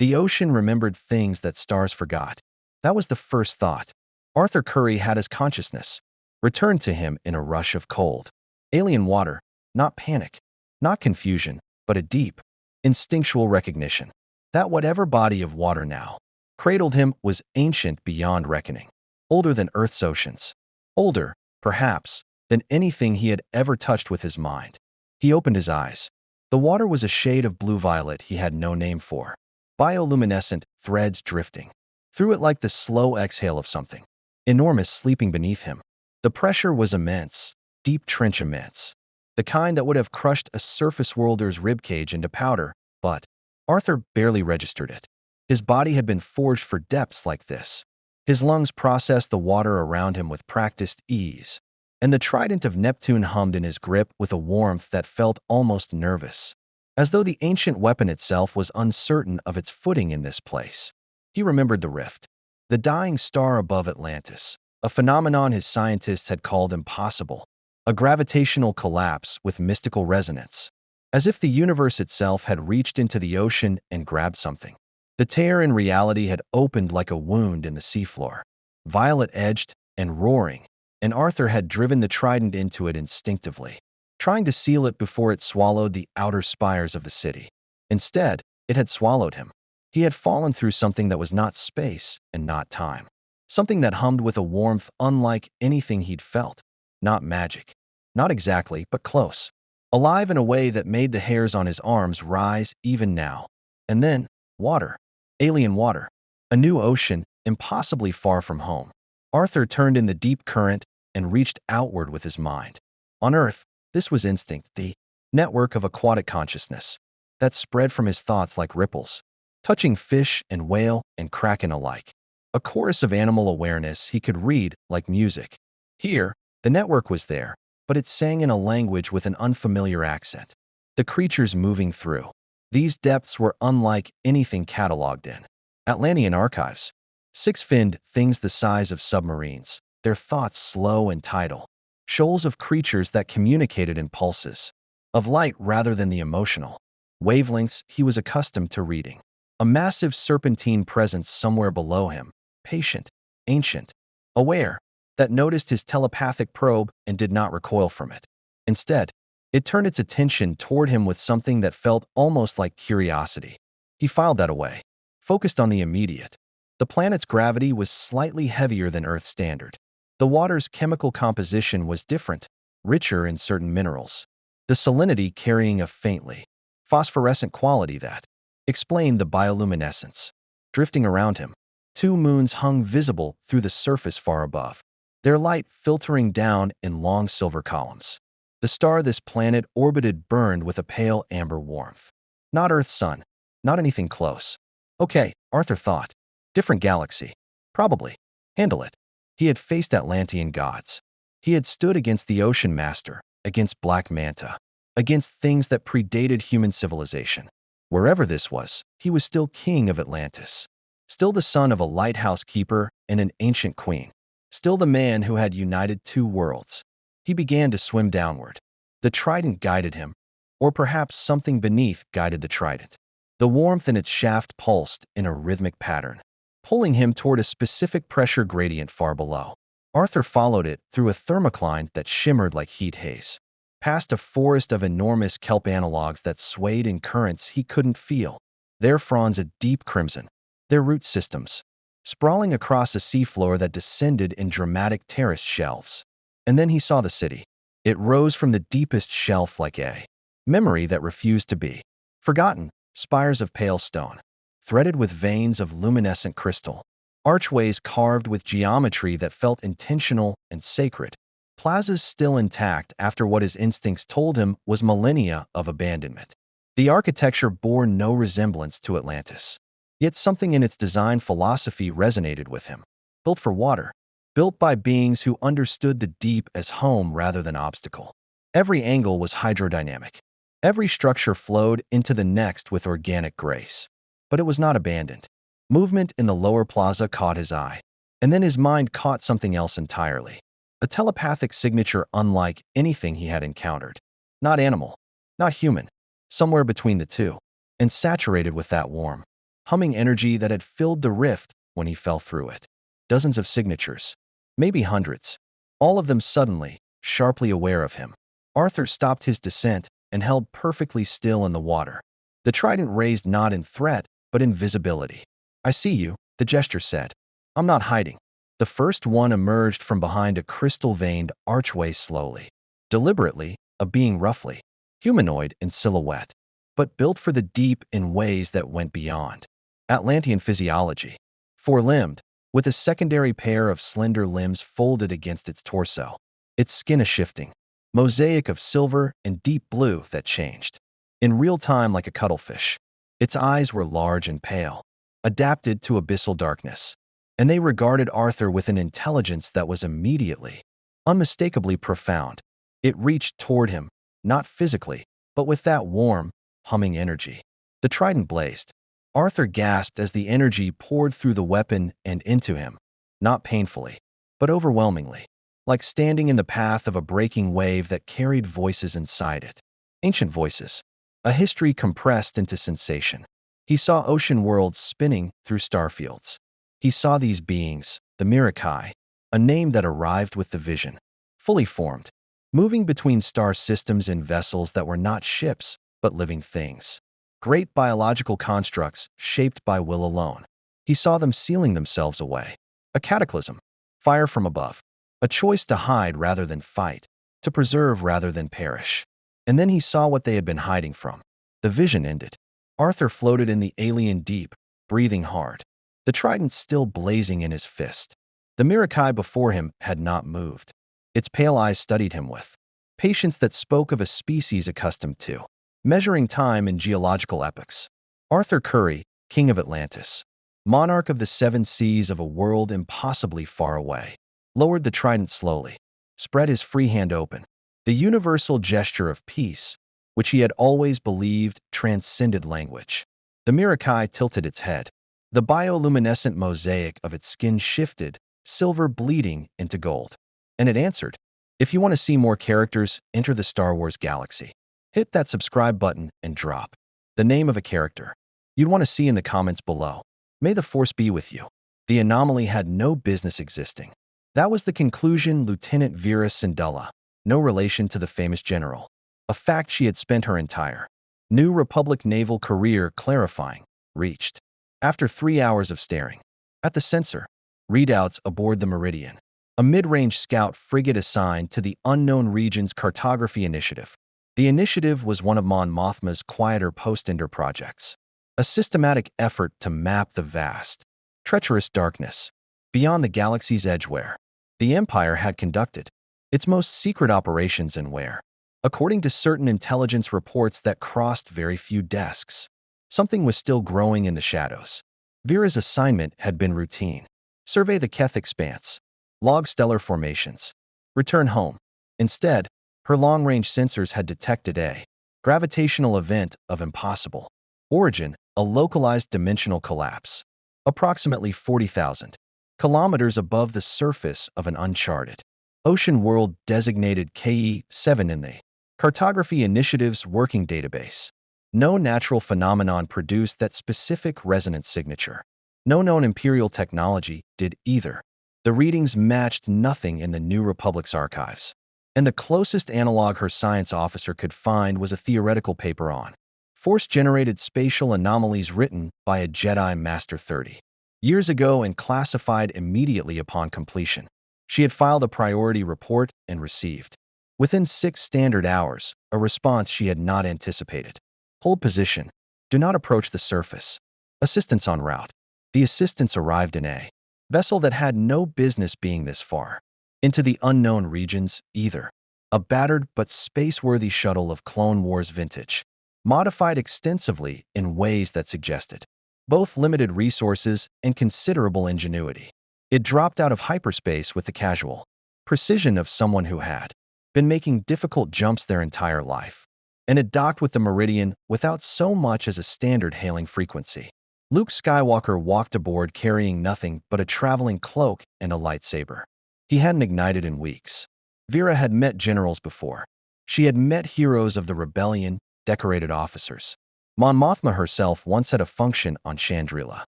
The ocean remembered things that stars forgot. That was the first thought. Arthur Curry had his consciousness returned to him in a rush of cold. Alien water, not panic, not confusion, but a deep, instinctual recognition that whatever body of water now cradled him was ancient beyond reckoning, older than Earth's oceans, older, perhaps, than anything he had ever touched with his mind. He opened his eyes. The water was a shade of blue-violet he had no name for, bioluminescent threads drifting through it like the slow exhale of something enormous sleeping beneath him. The pressure was immense, deep trench immense, the kind that would have crushed a surface worlder's ribcage into powder, but Arthur barely registered it. His body had been forged for depths like this. His lungs processed the water around him with practiced ease, and the trident of Neptune hummed in his grip with a warmth that felt almost nervous, as though the ancient weapon itself was uncertain of its footing in this place. He remembered the rift, the dying star above Atlantis, a phenomenon his scientists had called impossible, a gravitational collapse with mystical resonance, as if the universe itself had reached into the ocean and grabbed something. The tear in reality had opened like a wound in the seafloor, violet-edged and roaring, and Arthur had driven the trident into it instinctively, trying to seal it before it swallowed the outer spires of the city. Instead, it had swallowed him. He had fallen through something that was not space and not time, something that hummed with a warmth unlike anything he'd felt. Not magic. Not exactly, but close. Alive in a way that made the hairs on his arms rise even now. And then, water. Alien water. A new ocean, impossibly far from home. Arthur turned in the deep current and reached outward with his mind. On Earth, this was instinct, the network of aquatic consciousness that spread from his thoughts like ripples, touching fish and whale and kraken alike. A chorus of animal awareness he could read like music. Here, the network was there, but it sang in a language with an unfamiliar accent. The creatures moving through these depths were unlike anything cataloged in Atlantean archives. Six-finned things the size of submarines, their thoughts slow and tidal. Shoals of creatures that communicated in pulses, of light rather than the emotional wavelengths he was accustomed to reading. A massive serpentine presence somewhere below him, patient, ancient, aware, that noticed his telepathic probe and did not recoil from it. Instead, it turned its attention toward him with something that felt almost like curiosity. He filed that away, focused on the immediate. The planet's gravity was slightly heavier than Earth's standard. The water's chemical composition was different, richer in certain minerals, the salinity carrying a faintly phosphorescent quality that explained the bioluminescence. Drifting around him, two moons hung visible through the surface far above, their light filtering down in long silver columns. The star this planet orbited burned with a pale amber warmth. Not Earth's sun, not anything close. Okay, Arthur thought. Different galaxy. Probably. Handle it. He had faced Atlantean gods. He had stood against the Ocean Master, against Black Manta, against things that predated human civilization. Wherever this was, he was still king of Atlantis. Still the son of a lighthouse keeper and an ancient queen. Still the man who had united two worlds. He began to swim downward. The trident guided him, or perhaps something beneath guided the trident. The warmth in its shaft pulsed in a rhythmic pattern, pulling him toward a specific pressure gradient far below. Arthur followed it through a thermocline that shimmered like heat haze, past a forest of enormous kelp analogues that swayed in currents he couldn't feel, their fronds a deep crimson, their root systems sprawling across a seafloor that descended in dramatic terraced shelves. And then he saw the city. It rose from the deepest shelf like a memory that refused to be forgotten, spires of pale stone, threaded with veins of luminescent crystal, archways carved with geometry that felt intentional and sacred, plazas still intact after what his instincts told him was millennia of abandonment. The architecture bore no resemblance to Atlantis, yet something in its design philosophy resonated with him. Built for water, built by beings who understood the deep as home rather than obstacle. Every angle was hydrodynamic. Every structure flowed into the next with organic grace. But it was not abandoned. Movement in the lower plaza caught his eye, and then his mind caught something else entirely. A telepathic signature unlike anything he had encountered. Not animal, not human, somewhere between the two, and saturated with that warm, humming energy that had filled the rift when he fell through it. Dozens of signatures, maybe hundreds, all of them suddenly, sharply aware of him. Arthur stopped his descent and held perfectly still in the water. The trident raised not in threat, but in visibility. "I see you," the gesture said. "I'm not hiding." The first one emerged from behind a crystal-veined archway slowly. Deliberately, a being roughly humanoid in silhouette, but built for the deep in ways that went beyond Atlantean physiology. Four-limbed, with a secondary pair of slender limbs folded against its torso. Its skin a shifting mosaic of silver and deep blue that changed in real time like a cuttlefish. Its eyes were large and pale, adapted to abyssal darkness, and they regarded Arthur with an intelligence that was immediately, unmistakably profound. It reached toward him, not physically, but with that warm, humming energy. The trident blazed. Arthur gasped as the energy poured through the weapon and into him, not painfully, but overwhelmingly, like standing in the path of a breaking wave that carried voices inside it. Ancient voices, a history compressed into sensation. He saw ocean worlds spinning through starfields. He saw these beings, the Mirakai, a name that arrived with the vision, fully formed, moving between star systems in vessels that were not ships, but living things. Great biological constructs shaped by will alone. He saw them sealing themselves away. A cataclysm, fire from above, a choice to hide rather than fight, to preserve rather than perish. And then he saw what they had been hiding from. The vision ended. Arthur floated in the alien deep, breathing hard, the trident still blazing in his fist. The Mirakai before him had not moved. Its pale eyes studied him with patience that spoke of a species accustomed to measuring time in geological epochs. Arthur Curry, king of Atlantis, monarch of the seven seas of a world impossibly far away, lowered the trident slowly, spread his free hand open. The universal gesture of peace, which he had always believed transcended language. The Mirakai tilted its head. The bioluminescent mosaic of its skin shifted, silver bleeding into gold. And it answered, "If you want to see more characters, enter the Star Wars galaxy. Hit that subscribe button and drop the name of a character you'd want to see in the comments below. May the Force be with you." The anomaly had no business existing. That was the conclusion. Lieutenant Vera Syndulla, no relation to the famous general, a fact she had spent her entire New Republic naval career clarifying, reached. After 3 hours of staring at the sensor readouts aboard the Meridian, a mid-range scout frigate assigned to the Unknown Regions Cartography Initiative. The initiative was one of Mon Mothma's quieter post-ender projects, a systematic effort to map the vast, treacherous darkness beyond the galaxy's edge where the Empire had conducted its most secret operations and where, according to certain intelligence reports that crossed very few desks, something was still growing in the shadows. Vera's assignment had been routine. Survey the Keth expanse, log stellar formations, return home. Instead, her long-range sensors had detected a gravitational event of impossible origin, a localized dimensional collapse, approximately 40,000 kilometers above the surface of an uncharted ocean world designated KE-7 in the Cartography Initiative's working database. No natural phenomenon produced that specific resonance signature. No known Imperial technology did either. The readings matched nothing in the New Republic's archives, and the closest analog her science officer could find was a theoretical paper on force-generated spatial anomalies written by a Jedi Master 30 years ago and classified immediately upon completion. She had filed a priority report and received, within 6 standard hours, a response she had not anticipated. Hold position. Do not approach the surface. Assistance en route. The assistance arrived in a vessel that had no business being this far into the unknown regions either. A battered but space-worthy shuttle of Clone Wars vintage, modified extensively in ways that suggested both limited resources and considerable ingenuity. It dropped out of hyperspace with the casual precision of someone who had been making difficult jumps their entire life, and it docked with the Meridian without so much as a standard hailing frequency. Luke Skywalker walked aboard carrying nothing but a traveling cloak and a lightsaber. He hadn't ignited in weeks. Vera had met generals before. She had met heroes of the rebellion, decorated officers. Mon Mothma herself once had a function on Chandrila.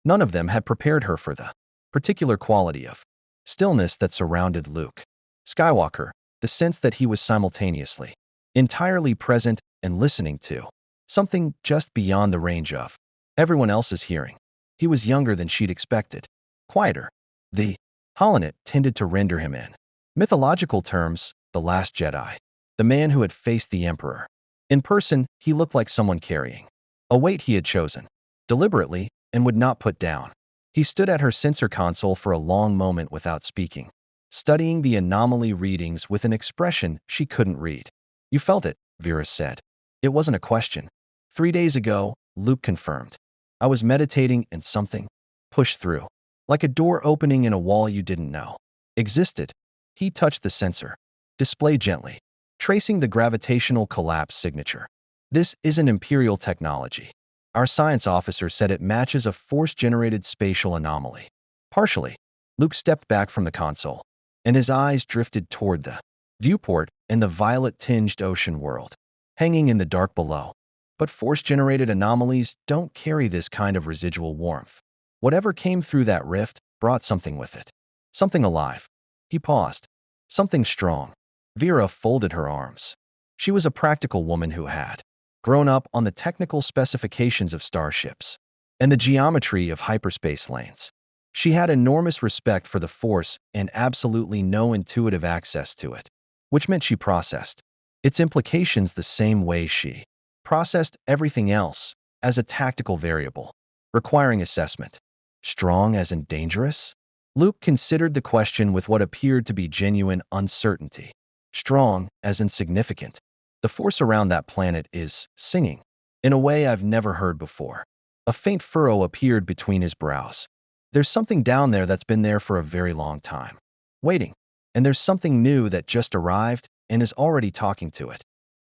None of them had prepared her for the particular quality of stillness that surrounded Luke Skywalker, the sense that he was simultaneously entirely present and listening to something just beyond the range of everyone else's hearing. He was younger than she'd expected, quieter. The holonet tended to render him in mythological terms, the last Jedi, the man who had faced the Emperor. In person, he looked like someone carrying a weight he had chosen, deliberately, and would not put down. He stood at her sensor console for a long moment without speaking, studying the anomaly readings with an expression she couldn't read. You felt it, Vera said. It wasn't a question. 3 days ago, Luke confirmed. I was meditating and something pushed through, like a door opening in a wall you didn't know existed. He touched the sensor display gently, tracing the gravitational collapse signature. This isn't Imperial technology. Our science officer said it matches a force-generated spatial anomaly. Partially, Luke stepped back from the console, and his eyes drifted toward the viewport and the violet-tinged ocean world, hanging in the dark below. But force-generated anomalies don't carry this kind of residual warmth. Whatever came through that rift brought something with it. Something alive. He paused. Something strong. Vera folded her arms. She was a practical woman who had grown up on the technical specifications of starships and the geometry of hyperspace lanes. She had enormous respect for the Force and absolutely no intuitive access to it, which meant she processed its implications the same way she processed everything else, as a tactical variable, requiring assessment. Strong as in dangerous? Luke considered the question with what appeared to be genuine uncertainty. Strong as in significant. The force around that planet is singing, in a way I've never heard before. A faint furrow appeared between his brows. There's something down there that's been there for a very long time, waiting. And there's something new that just arrived and is already talking to it.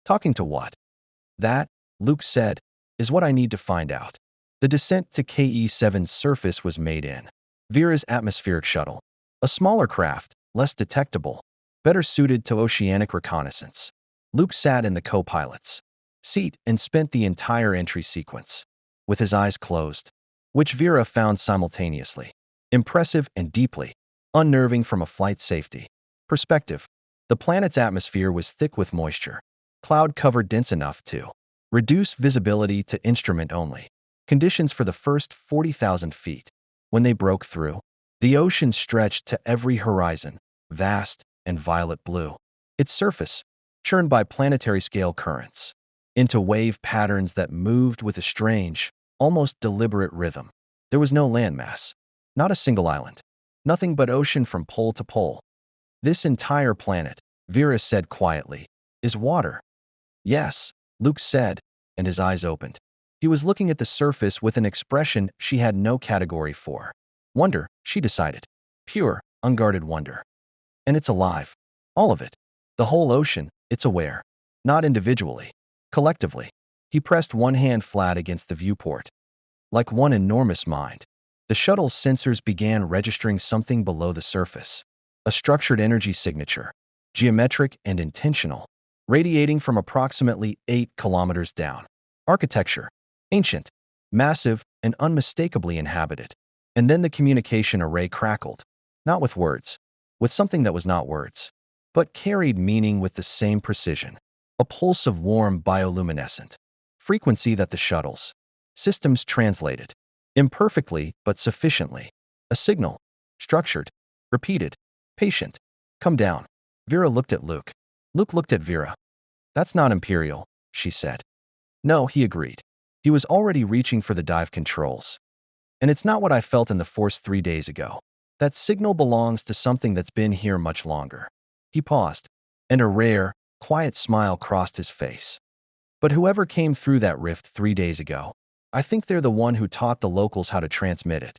Talking to what? That, Luke said, is what I need to find out. The descent to KE-7's surface was made in Vera's atmospheric shuttle, a smaller craft, less detectable, better suited to oceanic reconnaissance. Luke sat in the co-pilot's seat and spent the entire entry sequence with his eyes closed, which Vera found simultaneously impressive and deeply unnerving from a flight safety perspective. The planet's atmosphere was thick with moisture, cloud cover dense enough to reduce visibility to instrument only conditions for the first 40,000 feet. When they broke through, the ocean stretched to every horizon, vast and violet blue. Its surface, churned by planetary-scale currents, into wave patterns that moved with a strange, almost deliberate rhythm. There was no landmass, not a single island, nothing but ocean from pole to pole. This entire planet, Vera said quietly, is water. Yes, Luke said, and his eyes opened. He was looking at the surface with an expression she had no category for. Wonder, she decided. Pure, unguarded wonder. And it's alive. All of it. The whole ocean, it's aware. Not individually. Collectively. He pressed one hand flat against the viewport. Like one enormous mind. The shuttle's sensors began registering something below the surface. A structured energy signature. Geometric and intentional. Radiating from approximately 8 kilometers down. Architecture. Ancient. Massive and unmistakably inhabited. And then the communication array crackled. Not with words. With something that was not words. But carried meaning with the same precision. A pulse of warm bioluminescent frequency that the shuttle's systems translated. Imperfectly, but sufficiently. A signal. Structured. Repeated. Patient. Come down. Vera looked at Luke. Luke looked at Vera. That's not Imperial, she said. No, he agreed. He was already reaching for the dive controls. And it's not what I felt in the Force 3 days ago. That signal belongs to something that's been here much longer. He paused, and a rare, quiet smile crossed his face. But whoever came through that rift 3 days ago, I think they're the one who taught the locals how to transmit it.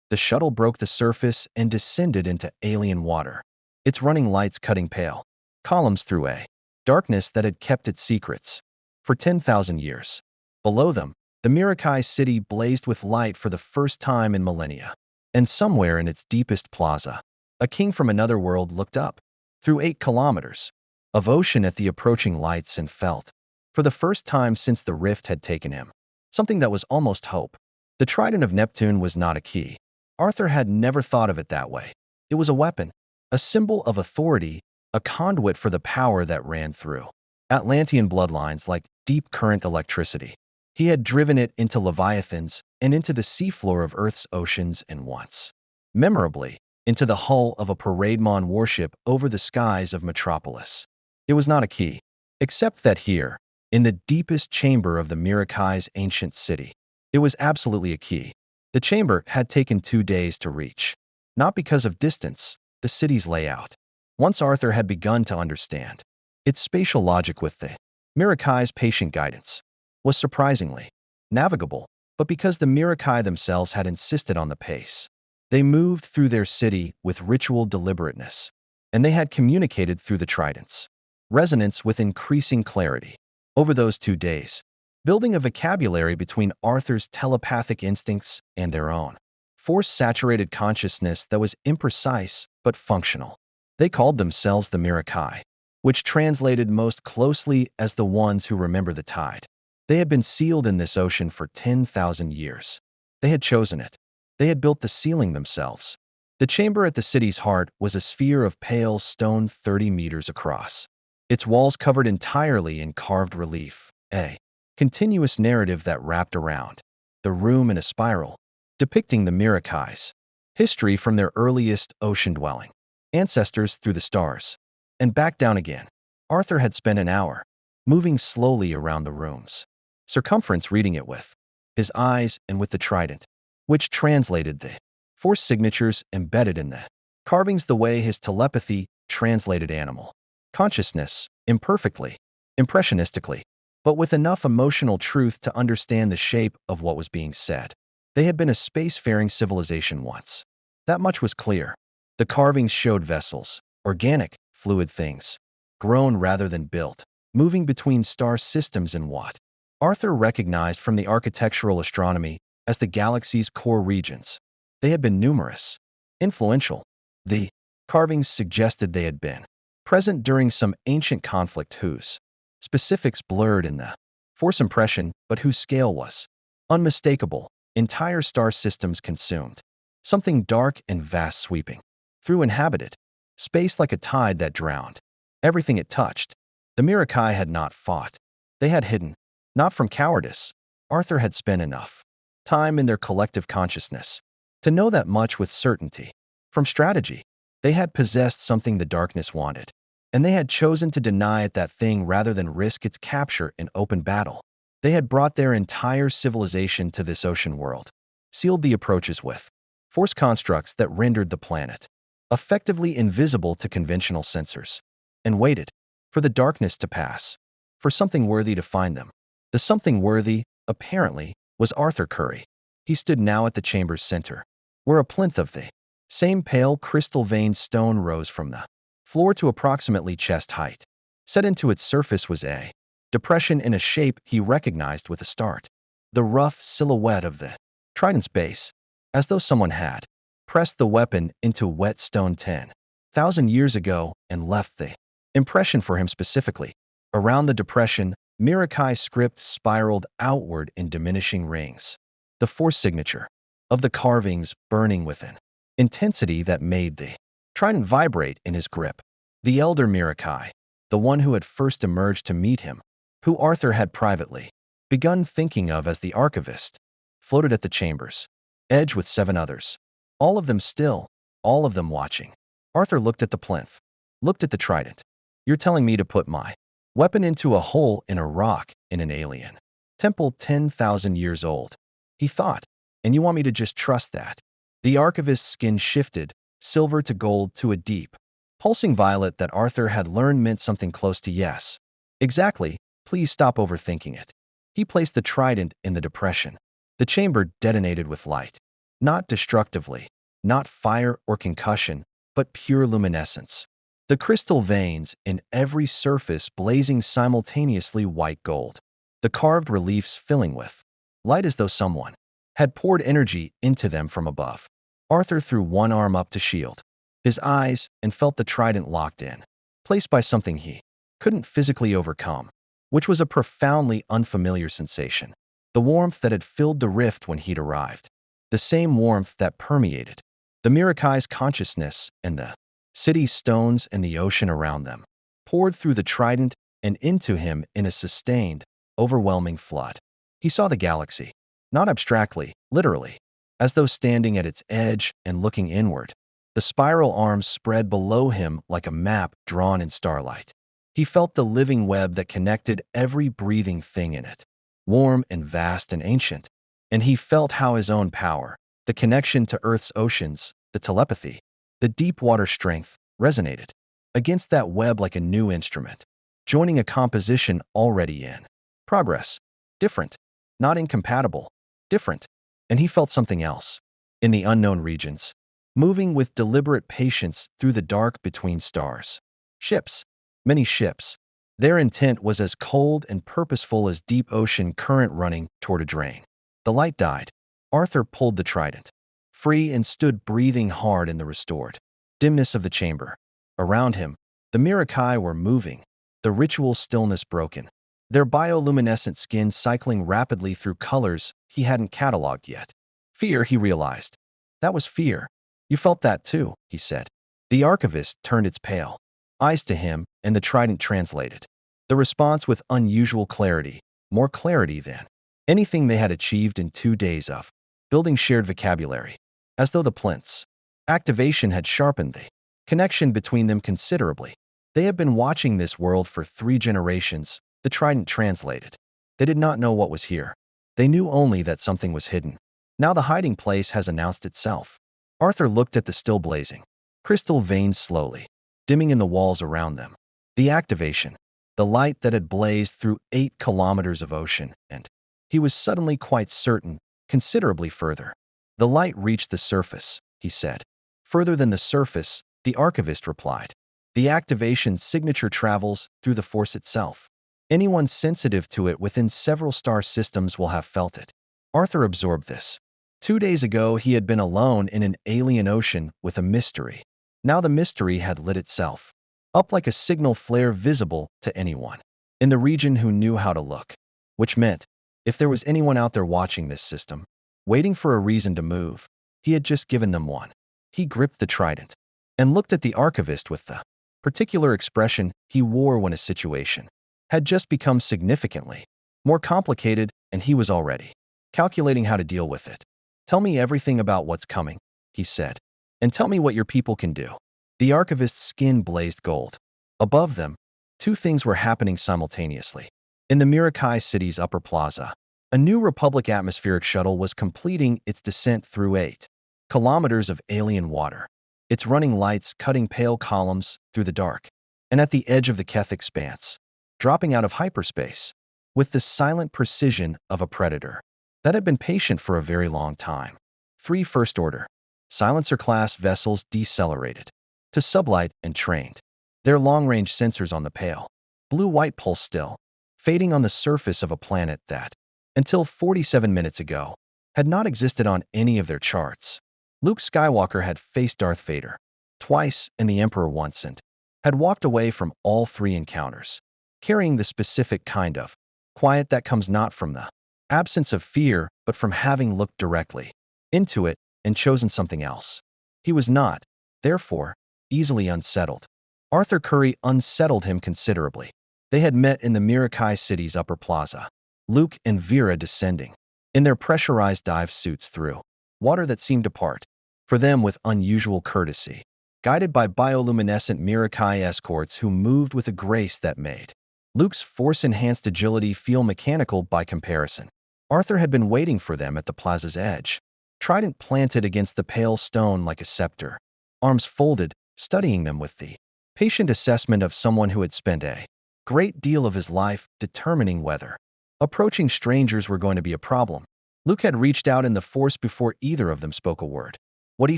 The shuttle broke the surface and descended into alien water, its running lights cutting pale columns through a darkness that had kept its secrets for 10,000 years. Below them, the Mirakai city blazed with light for the first time in millennia. And somewhere in its deepest plaza, a king from another world looked up, through 8 kilometers of ocean at the approaching lights and felt, for the first time since the rift had taken him, something that was almost hope. The trident of Neptune was not a key. Arthur had never thought of it that way. It was a weapon, a symbol of authority, a conduit for the power that ran through Atlantean bloodlines like deep current electricity. He had driven it into Leviathans and into the seafloor of Earth's oceans and once, memorably, into the hull of a Parademon warship over the skies of Metropolis. It was not a key, except that here, in the deepest chamber of the Mirakai's ancient city, it was absolutely a key. The chamber had taken 2 days to reach, not because of distance, the city's layout. Once Arthur had begun to understand its spatial logic with the Mirakai's patient guidance, was surprisingly navigable, but because the Mirakai themselves had insisted on the pace. They moved through their city with ritual deliberateness, and they had communicated through the tridents, resonance with increasing clarity. Over those 2 days, building a vocabulary between Arthur's telepathic instincts and their own, force-saturated consciousness that was imprecise but functional. They called themselves the Mirakai, which translated most closely as the ones who remember the tide. They had been sealed in this ocean for 10,000 years. They had chosen it. They had built the ceiling themselves. The chamber at the city's heart was a sphere of pale stone 30 meters across, its walls covered entirely in carved relief, a continuous narrative that wrapped around the room in a spiral, depicting the Mirakai's history from their earliest ocean dwelling, ancestors through the stars, and back down again. Arthur had spent an hour moving slowly around the room's circumference, reading it with his eyes and with the trident, which translated the force signatures embedded in the carvings the way his telepathy translated animal consciousness, imperfectly, impressionistically, but with enough emotional truth to understand the shape of what was being said. They had been a spacefaring civilization once. That much was clear. The carvings showed vessels, organic, fluid things, grown rather than built, moving between star systems in what Arthur recognized from the architectural astronomy as the galaxy's core regions. They had been numerous, influential. The carvings suggested they had been present during some ancient conflict whose specifics blurred in the force impression, but whose scale was unmistakable. Entire star systems consumed, something dark and vast sweeping through inhabited space like a tide that drowned everything it touched. The Mirakai had not fought. They had hidden, not from cowardice. Arthur had spent enough time in their collective consciousness to know that much with certainty. From strategy, they had possessed something the darkness wanted, and they had chosen to deny it that thing rather than risk its capture in open battle. They had brought their entire civilization to this ocean world, sealed the approaches with force constructs that rendered the planet effectively invisible to conventional sensors, and waited for the darkness to pass, for something worthy to find them. The something worthy, apparently, was Arthur Curry. He stood now at the chamber's center, where a plinth of the same pale crystal-veined stone rose from the floor to approximately chest height. Set into its surface was a depression in a shape he recognized with a start. The rough silhouette of the trident's base, as though someone had pressed the weapon into wet stone 10,000 years ago and left the impression for him specifically. Around the depression, Mirakai script spiraled outward in diminishing rings, the force signature of the carvings burning with an intensity that made the trident vibrate in his grip. The elder Mirakai, the one who had first emerged to meet him, who Arthur had privately begun thinking of as the archivist, floated at the chamber's edge with 7 others, all of them still, all of them watching. Arthur looked at the plinth, looked at the trident. You're telling me to put my weapon into a hole in a rock in an alien temple 10,000 years old, he thought, and you want me to just trust that? The archivist's skin shifted, silver to gold to a deep, pulsing violet that Arthur had learned meant something close to yes. Exactly, please stop overthinking it. He placed the trident in the depression. The chamber detonated with light, not destructively, not fire or concussion, but pure luminescence. The crystal veins in every surface blazing simultaneously white gold, the carved reliefs filling with light as though someone had poured energy into them from above. Arthur threw one arm up to shield his eyes and felt the trident locked in, placed by something he couldn't physically overcome, which was a profoundly unfamiliar sensation. The warmth that had filled the rift when he'd arrived. The same warmth that permeated the Mirakai's consciousness and the city's stones and the ocean around them, poured through the trident and into him in a sustained, overwhelming flood. He saw the galaxy, not abstractly, literally, as though standing at its edge and looking inward. The spiral arms spread below him like a map drawn in starlight. He felt the living web that connected every breathing thing in it, warm and vast and ancient. And he felt how his own power, the connection to Earth's oceans, the telepathy, the deep water strength, resonated against that web like a new instrument, joining a composition already in progress. Different, not incompatible, different. And he felt something else. In the unknown regions, moving with deliberate patience through the dark between stars. Ships, many ships. Their intent was as cold and purposeful as deep ocean current running toward a drain. The light died. Arthur pulled the trident free and stood breathing hard in the restored dimness of the chamber. Around him, the Mirakai were moving, the ritual stillness broken, their bioluminescent skin cycling rapidly through colors he hadn't cataloged yet. Fear, he realized. That was fear. You felt that too, he said. The archivist turned its pale eyes to him, and the trident translated the response with unusual clarity, more clarity than anything they had achieved in 2 days of building shared vocabulary, as though the plinth's activation had sharpened the connection between them considerably. They had been watching this world for 3 generations, the trident translated. They did not know what was here. They knew only that something was hidden. Now the hiding place has announced itself. Arthur looked at the still blazing crystal veins slowly dimming in the walls around them. The activation, the light that had blazed through 8 kilometers of ocean, and he was suddenly quite certain, considerably further. The light reached the surface, he said. Further than the surface, the archivist replied. The activation's signature travels through the force itself. Anyone sensitive to it within several star systems will have felt it. Arthur absorbed this. 2 days ago, he had been alone in an alien ocean with a mystery. Now the mystery had lit itself up like a signal flare visible to anyone in the region who knew how to look, which meant if there was anyone out there watching this system, waiting for a reason to move, he had just given them one. He gripped the trident and looked at the archivist with the particular expression he wore when a situation had just become significantly more complicated and he was already calculating how to deal with it. Tell me everything about what's coming, he said, and tell me what your people can do. The archivist's skin blazed gold. Above them, 2 things were happening simultaneously. In the Mirakai city's upper plaza, a new Republic atmospheric shuttle was completing its descent through 8 kilometers of alien water, its running lights cutting pale columns through the dark, and at the edge of the Keth expanse, dropping out of hyperspace, with the silent precision of a predator that had been patient for a very long time. 3 first-order silencer-class vessels decelerated to sublight and trained, their long-range sensors on the pale blue-white pulse still, fading on the surface of a planet that, until 47 minutes ago, had not existed on any of their charts. Luke Skywalker had faced Darth Vader twice and the Emperor once and had walked away from all 3 encounters, carrying the specific kind of quiet that comes not from the absence of fear but from having looked directly into it and chosen something else. He was not, therefore, easily unsettled. Arthur Curry unsettled him considerably. They had met in the Mirakai city's upper plaza, Luke and Vera descending in their pressurized dive suits through water that seemed to part for them with unusual courtesy, guided by bioluminescent Mirakai escorts who moved with a grace that made Luke's force-enhanced agility feel mechanical by comparison. Arthur had been waiting for them at the plaza's edge, trident planted against the pale stone like a scepter, arms folded, studying them with the patient assessment of someone who had spent a great deal of his life determining whether approaching strangers were going to be a problem. Luke had reached out in the force before either of them spoke a word. What he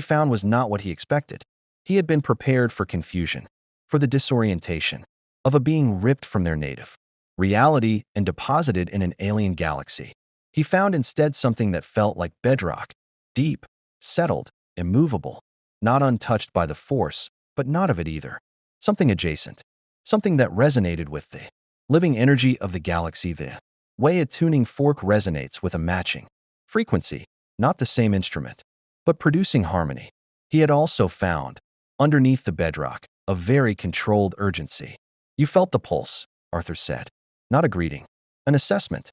found was not what he expected. He had been prepared for confusion, for the disorientation of a being ripped from their native reality and deposited in an alien galaxy. He found instead something that felt like bedrock, deep, settled, immovable, not untouched by the force, but not of it either. Something adjacent, something that resonated with the living energy of the galaxy, the way a tuning fork resonates with a matching frequency, not the same instrument, but producing harmony. He had also found, underneath the bedrock, a very controlled urgency. You felt the pulse, Arthur said. Not a greeting. An assessment.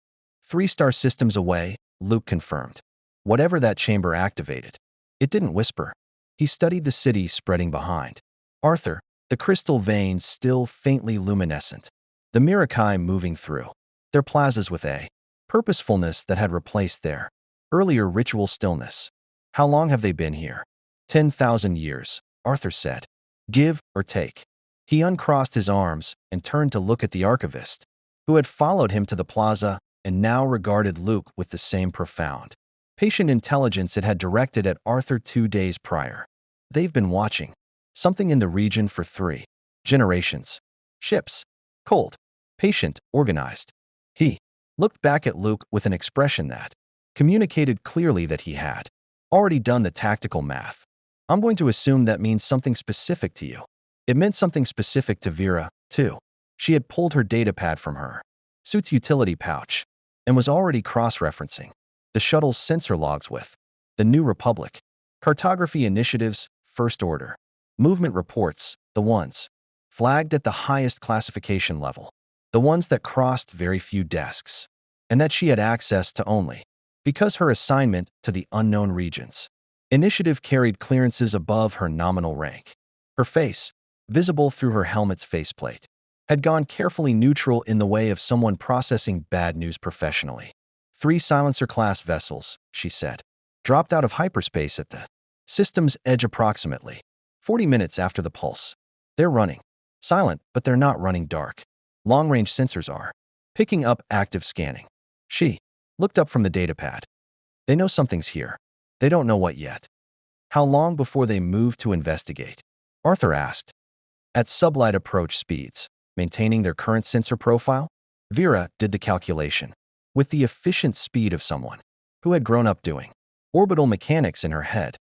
3-star systems away, Luke confirmed. Whatever that chamber activated. It didn't whisper. He studied the city spreading behind. Arthur, the crystal veins still faintly luminescent. The Mirakai moving through. Their plazas with a purposefulness that had replaced their earlier ritual stillness. How long have they been here? 10,000 years, Arthur said. Give or take. He uncrossed his arms and turned to look at the archivist, who had followed him to the plaza and now regarded Luke with the same profound, patient intelligence it had directed at Arthur 2 days prior. They've been watching something in the region for 3 generations. Ships. Cold. Patient. Organized. He looked back at Luke with an expression that communicated clearly that he had already done the tactical math. I'm going to assume that means something specific to you. It meant something specific to Vera, too. She had pulled her datapad from her suit's utility pouch and was already cross-referencing the shuttle's sensor logs with the New Republic, cartography initiatives, first order, movement reports, the ones flagged at the highest classification level, the ones that crossed very few desks, and that she had access to only because her assignment to the unknown regions initiative carried clearances above her nominal rank. Her face, visible through her helmet's faceplate, had gone carefully neutral in the way of someone processing bad news professionally. 3 silencer-class vessels, she said, dropped out of hyperspace at the system's edge approximately 40 minutes after the pulse. They're running silent, but they're not running dark. Long-range sensors are picking up active scanning. She looked up from the datapad. They know something's here. They don't know what yet. How long before they move to investigate? Arthur asked. At sublight approach speeds, maintaining their current sensor profile, Vera did the calculation with the efficient speed of someone who had grown up doing orbital mechanics in her head.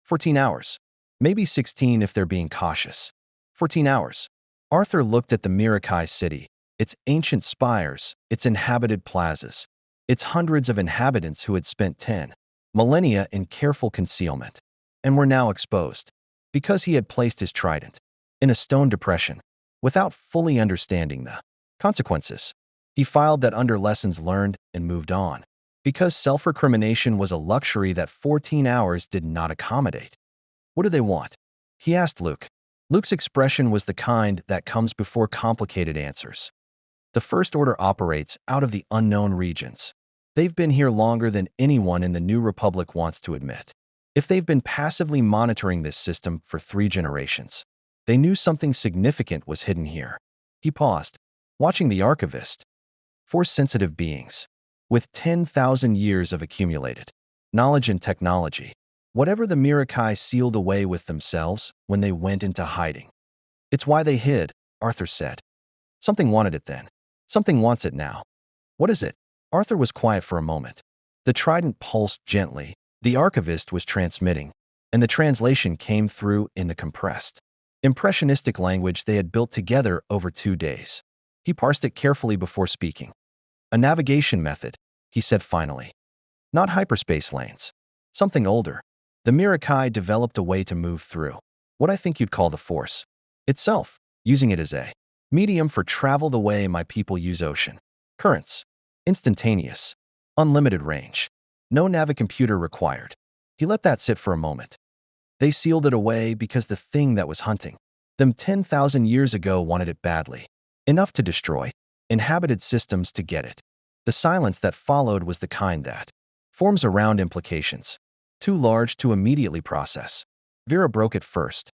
14 hours. Maybe 16 if they're being cautious. 14 hours. Arthur looked at the Mirakai city, its ancient spires, its inhabited plazas, its hundreds of inhabitants who had spent 10 millennia in careful concealment, and were now exposed, because he had placed his trident in a stone depression, without fully understanding the consequences. He filed that under lessons learned and moved on, because self-recrimination was a luxury that 14 hours did not accommodate. What do they want? He asked Luke. Luke's expression was the kind that comes before complicated answers. The First Order operates out of the unknown regions. They've been here longer than anyone in the New Republic wants to admit. If they've been passively monitoring this system for 3 generations, they knew something significant was hidden here. He paused, watching the archivist. 4 sensitive beings, with 10,000 years of accumulated knowledge and technology, whatever the Mirakai sealed away with themselves when they went into hiding. It's why they hid, Arthur said. Something wanted it then. Something wants it now. What is it? Arthur was quiet for a moment. The trident pulsed gently. The archivist was transmitting, and the translation came through in the compressed, impressionistic language they had built together over 2 days. He parsed it carefully before speaking. A navigation method, he said finally. Not hyperspace lanes. Something older. The Mirakai developed a way to move through what I think you'd call the Force itself, using it as a medium for travel the way my people use ocean currents. Instantaneous. Unlimited range. No navicomputer required. He let that sit for a moment. They sealed it away because the thing that was hunting them 10,000 years ago wanted it badly. Enough to destroy inhabited systems to get it. The silence that followed was the kind that forms around implications, too large to immediately process. Vera broke it first.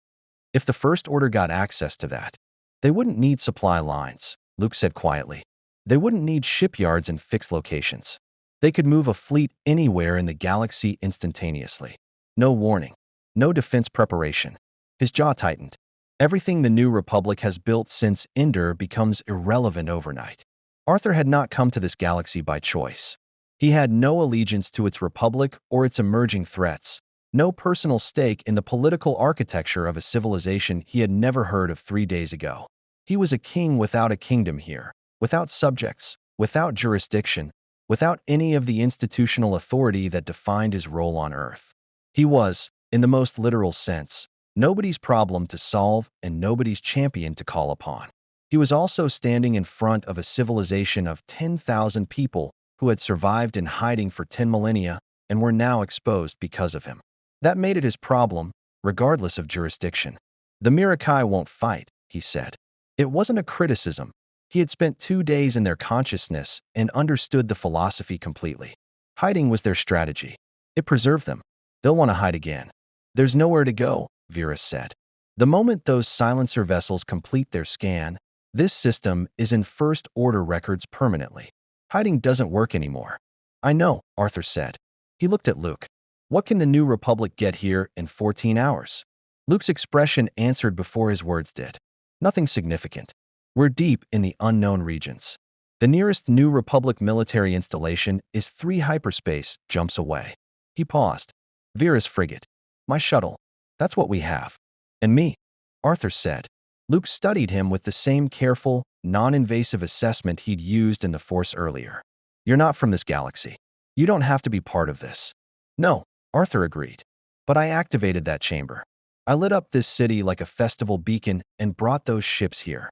If the First Order got access to that, they wouldn't need supply lines, Luke said quietly. They wouldn't need shipyards and fixed locations. They could move a fleet anywhere in the galaxy instantaneously. No warning. No defense preparation. His jaw tightened. Everything the New Republic has built since Ender becomes irrelevant overnight. Arthur had not come to this galaxy by choice. He had no allegiance to its republic or its emerging threats, no personal stake in the political architecture of a civilization he had never heard of 3 days ago. He was a king without a kingdom here, without subjects, without jurisdiction, without any of the institutional authority that defined his role on Earth. He was, in the most literal sense, nobody's problem to solve and nobody's champion to call upon. He was also standing in front of a civilization of 10,000 people who had survived in hiding for 10 millennia and were now exposed because of him. That made it his problem, regardless of jurisdiction. The Mirakai won't fight, he said. It wasn't a criticism. He had spent 2 days in their consciousness and understood the philosophy completely. Hiding was their strategy. It preserved them. They'll want to hide again. There's nowhere to go, Vera said. The moment those silencer vessels complete their scan, this system is in first-order records permanently. Hiding doesn't work anymore. I know, Arthur said. He looked at Luke. What can the New Republic get here in 14 hours? Luke's expression answered before his words did. Nothing significant. We're deep in the unknown regions. The nearest New Republic military installation is 3 hyperspace jumps away. He paused. Vera's frigate. My shuttle. That's what we have. And me, Arthur said. Luke studied him with the same careful, non-invasive assessment he'd used in the Force earlier. You're not from this galaxy. You don't have to be part of this. No, Arthur agreed. But I activated that chamber. I lit up this city like a festival beacon and brought those ships here.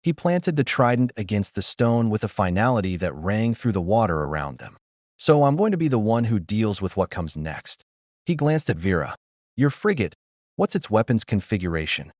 He planted the trident against the stone with a finality that rang through the water around them. So I'm going to be the one who deals with what comes next. He glanced at Vera. Your frigate, what's its weapons configuration?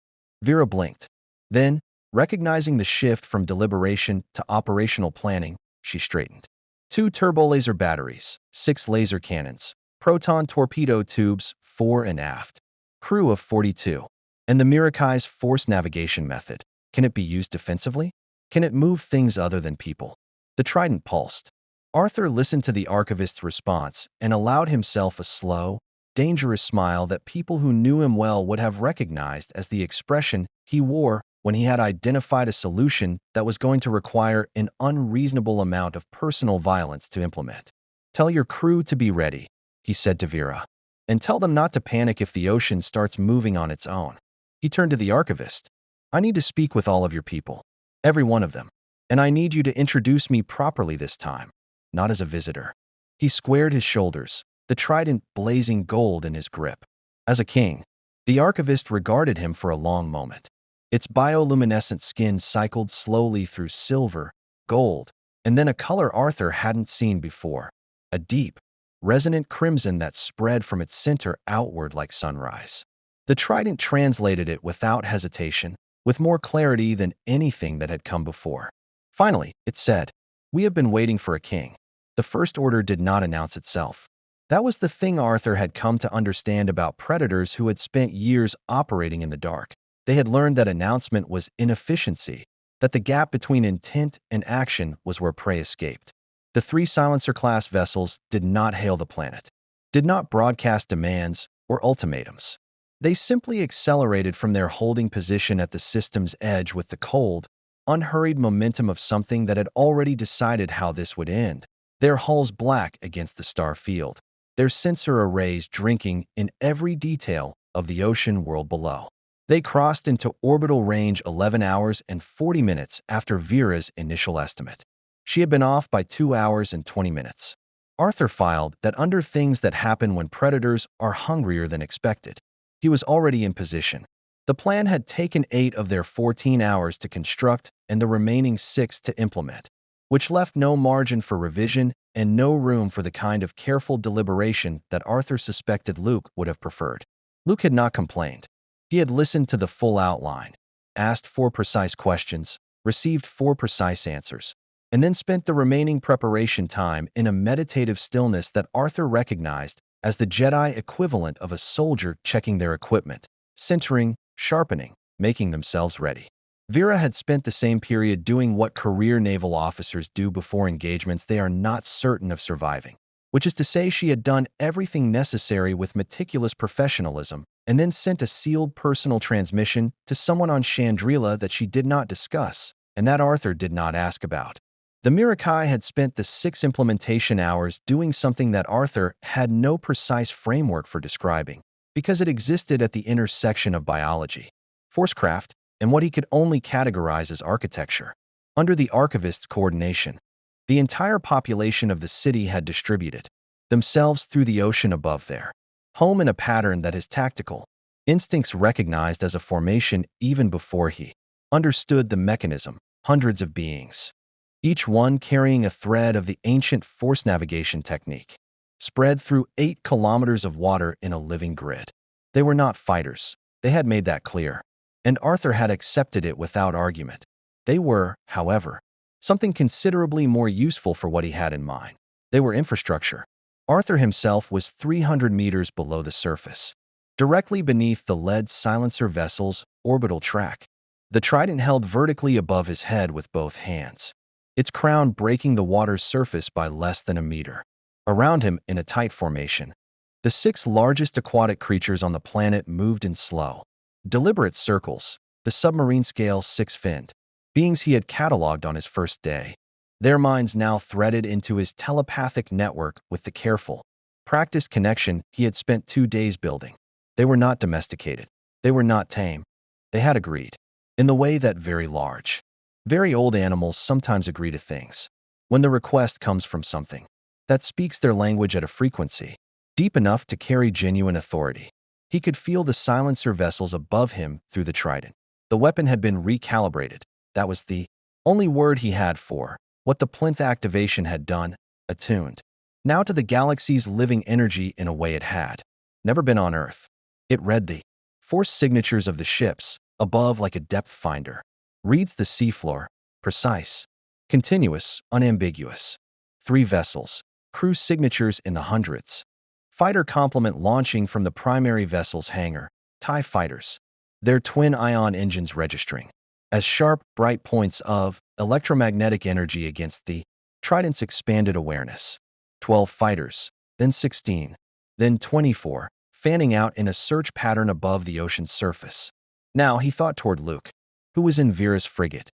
Vera blinked. Then, recognizing the shift from deliberation to operational planning, she straightened. 2 turbolaser batteries, 6 laser cannons, proton torpedo tubes, fore and aft. Crew of 42. And the Mirakai's force navigation method. Can it be used defensively? Can it move things other than people? The trident pulsed. Arthur listened to the archivist's response and allowed himself a slow, dangerous smile that people who knew him well would have recognized as the expression he wore when he had identified a solution that was going to require an unreasonable amount of personal violence to implement. Tell your crew to be ready, he said to Vera. And tell them not to panic if the ocean starts moving on its own. He turned to the archivist. I need to speak with all of your people, every one of them, and I need you to introduce me properly this time, not as a visitor. He squared his shoulders, the trident blazing gold in his grip. As a king, the archivist regarded him for a long moment. Its bioluminescent skin cycled slowly through silver, gold, and then a color Arthur hadn't seen before, a deep, resonant crimson that spread from its center outward like sunrise. The trident translated it without hesitation, with more clarity than anything that had come before. Finally, it said, "We have been waiting for a king." The First Order did not announce itself. That was the thing Arthur had come to understand about predators who had spent years operating in the dark. They had learned that announcement was inefficiency, that the gap between intent and action was where prey escaped. The 3 Silencer-class vessels did not hail the planet, did not broadcast demands or ultimatums. They simply accelerated from their holding position at the system's edge with the cold, unhurried momentum of something that had already decided how this would end, their hulls black against the star field, their sensor arrays drinking in every detail of the ocean world below. They crossed into orbital range 11 hours and 40 minutes after Vera's initial estimate. She had been off by 2 hours and 20 minutes. Arthur filed that under things that happen when predators are hungrier than expected. He was already in position. The plan had taken 8 of their 14 hours to construct and the remaining 6 to implement, which left no margin for revision and no room for the kind of careful deliberation that Arthur suspected Luke would have preferred. Luke had not complained. He had listened to the full outline, asked 4 precise questions, received 4 precise answers, and then spent the remaining preparation time in a meditative stillness that Arthur recognized as the Jedi equivalent of a soldier checking their equipment, centering, sharpening, making themselves ready. Vera had spent the same period doing what career naval officers do before engagements they are not certain of surviving, which is to say she had done everything necessary with meticulous professionalism and then sent a sealed personal transmission to someone on Chandrila that she did not discuss and that Arthur did not ask about. The Mirakai had spent the 6 implementation hours doing something that Arthur had no precise framework for describing, because it existed at the intersection of biology, forcecraft, and what he could only categorize as architecture. Under the archivist's coordination, The entire population of the city had distributed themselves through the ocean above there, home in a pattern that his tactical instincts recognized as a formation even before he understood the mechanism. Hundreds of beings, each one carrying a thread of the ancient force navigation technique, spread through 8 kilometers of water in a living grid. They were not fighters. They had made that clear, and Arthur had accepted it without argument. They were, however, something considerably more useful for what he had in mind. They were infrastructure. Arthur himself was 300 meters below the surface, directly beneath the lead silencer vessel's orbital track. The trident held vertically above his head with both hands, its crown breaking the water's surface by less than a meter. Around him, in a tight formation, the 6 largest aquatic creatures on the planet moved in slow, deliberate circles, the submarine-scale 6-finned beings he had cataloged on his first day, their minds now threaded into his telepathic network with the careful, practiced connection he had spent 2 days building. They were not domesticated. They were not tame. They had agreed, in the way that very large, very old animals sometimes agree to things, when the request comes from something that speaks their language at a frequency deep enough to carry genuine authority. He could feel the silencer vessels above him through the trident. The weapon had been recalibrated. That was the only word he had for what the plinth activation had done, attuned now to the galaxy's living energy in a way it had never been on Earth. It read the force signatures of the ships above like a depth finder reads the seafloor, precise, continuous, unambiguous. 3 vessels, crew signatures in the hundreds. Fighter complement launching from the primary vessel's hangar, TIE fighters, their twin-ion engines registering as sharp, bright points of electromagnetic energy against the Trident's expanded awareness. 12 fighters, then 16, then 24, fanning out in a search pattern above the ocean's surface. Now he thought toward Luke, who was in Vera's frigate,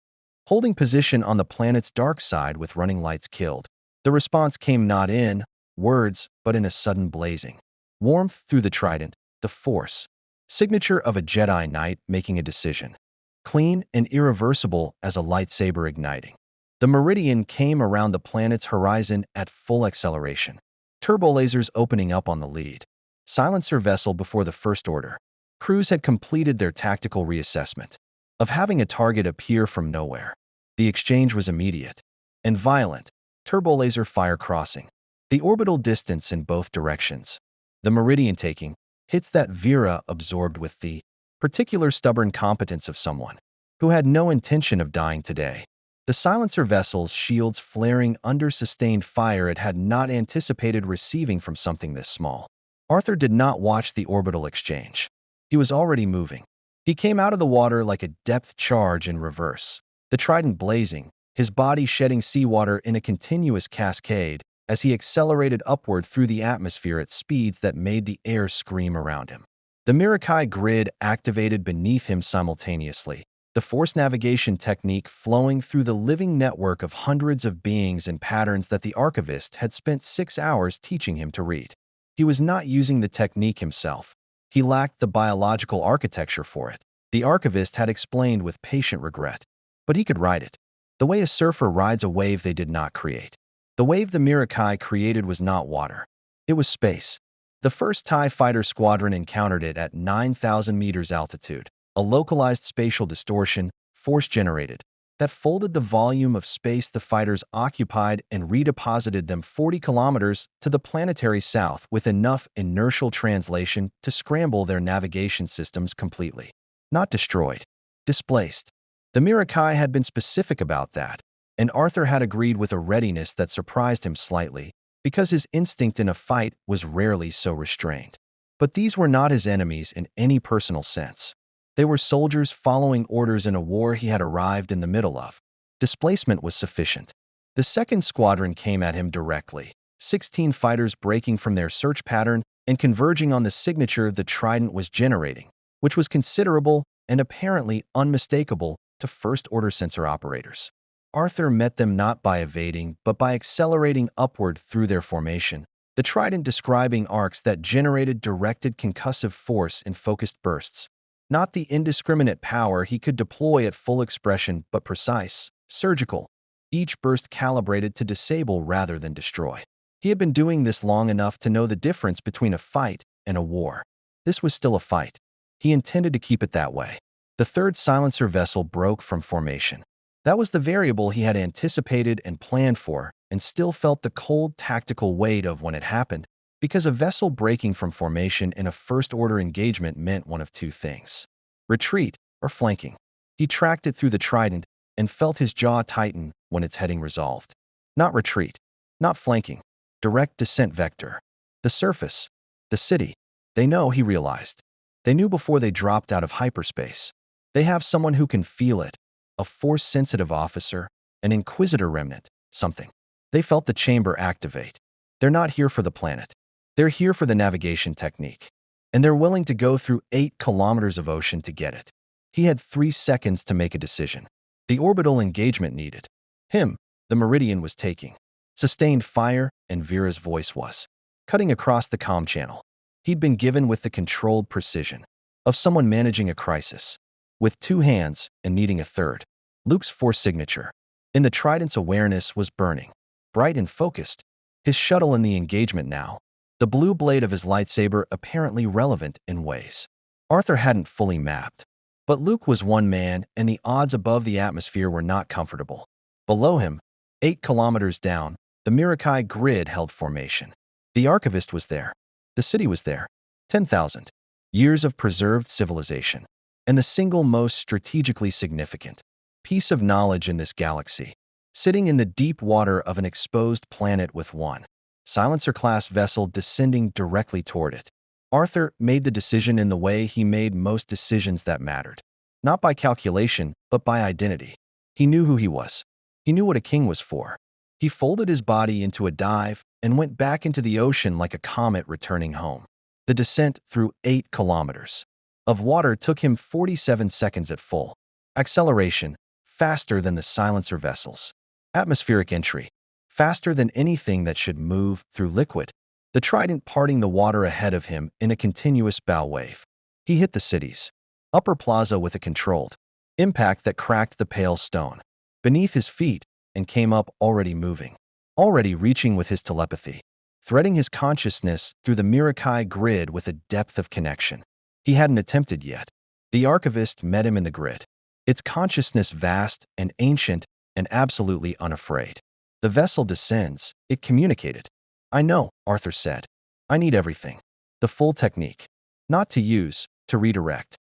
holding position on the planet's dark side with running lights killed. The response came not in words, but in a sudden blazing warmth through the trident, the force signature of a Jedi Knight making a decision, clean and irreversible as a lightsaber igniting. The meridian came around the planet's horizon at full acceleration, turbolasers opening up on the lead silencer vessel before the First Order. Crews had completed their tactical reassessment of having a target appear from nowhere. The exchange was immediate and violent, turbolaser fire crossing the orbital distance in both directions. The meridian taking hits that Vera absorbed with the particular stubborn competence of someone who had no intention of dying today. The silencer vessel's shields flaring under sustained fire it had not anticipated receiving from something this small. Arthur did not watch the orbital exchange. He was already moving. He came out of the water like a depth charge in reverse, the trident blazing, his body shedding seawater in a continuous cascade as he accelerated upward through the atmosphere at speeds that made the air scream around him. The Mirakai grid activated beneath him simultaneously, the force navigation technique flowing through the living network of hundreds of beings in patterns that the archivist had spent 6 hours teaching him to read. He was not using the technique himself. He lacked the biological architecture for it. The archivist had explained with patient regret. But he could ride it, the way a surfer rides a wave they did not create. The wave the Mirakai created was not water. It was space. The first TIE fighter squadron encountered it at 9,000 meters altitude, a localized spatial distortion, force-generated, that folded the volume of space the fighters occupied and redeposited them 40 kilometers to the planetary south with enough inertial translation to scramble their navigation systems completely. Not destroyed, displaced. The Mirakai had been specific about that, and Arthur had agreed with a readiness that surprised him slightly, because his instinct in a fight was rarely so restrained. But these were not his enemies in any personal sense. They were soldiers following orders in a war he had arrived in the middle of. Displacement was sufficient. The second squadron came at him directly, 16 fighters breaking from their search pattern and converging on the signature the Trident was generating, which was considerable and apparently unmistakable to first-order sensor operators. Arthur met them not by evading, but by accelerating upward through their formation, the Trident describing arcs that generated directed concussive force in focused bursts. Not the indiscriminate power he could deploy at full expression, but precise, surgical, each burst calibrated to disable rather than destroy. He had been doing this long enough to know the difference between a fight and a war. This was still a fight. He intended to keep it that way. The third silencer vessel broke from formation. That was the variable he had anticipated and planned for, and still felt the cold tactical weight of when it happened, because a vessel breaking from formation in a first-order engagement meant one of two things: retreat or flanking. He tracked it through the Trident and felt his jaw tighten when its heading resolved. Not retreat, not flanking, direct descent vector. The surface, the city. They know, he realized. They knew before they dropped out of hyperspace. They have someone who can feel it, a force-sensitive officer, an Inquisitor remnant, something. They felt the chamber activate. They're not here for the planet. They're here for the navigation technique. And they're willing to go through 8 kilometers of ocean to get it. He had 3 seconds to make a decision. The orbital engagement needed him. The Meridian was taking sustained fire, and Vera's voice was cutting across the comm channel. He'd been given with the controlled precision of someone managing a crisis, with 2 hands and needing a third. Luke's force signature in the Trident's awareness was burning, bright and focused. His shuttle in the engagement now, the blue blade of his lightsaber apparently relevant in ways Arthur hadn't fully mapped. But Luke was one man, and the odds above the atmosphere were not comfortable. Below him, 8 kilometers down, the Mirakai grid held formation. The Archivist was there. The city was there. 10,000 years of preserved civilization. And the single most strategically significant piece of knowledge in this galaxy, sitting in the deep water of an exposed planet with one Silencer-class vessel descending directly toward it. Arthur made the decision in the way he made most decisions that mattered. Not by calculation, but by identity. He knew who he was. He knew what a king was for. He folded his body into a dive and went back into the ocean like a comet returning home. The descent through 8 kilometers of water took him 47 seconds at full acceleration, faster than the silencer vessels. Atmospheric entry, faster than anything that should move through liquid. The Trident parting the water ahead of him in a continuous bow wave. He hit the city's upper plaza with a controlled impact that cracked the pale stone beneath his feet and came up already moving, already reaching with his telepathy, threading his consciousness through the Mirakai grid with a depth of connection he hadn't attempted yet. The Archivist met him in the grid, its consciousness vast and ancient and absolutely unafraid. The vessel descends, it communicated. I know, Arthur said. I need everything. The full technique. Not to use, to redirect.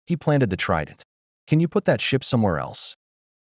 He planted the Trident. Can you put that ship somewhere else?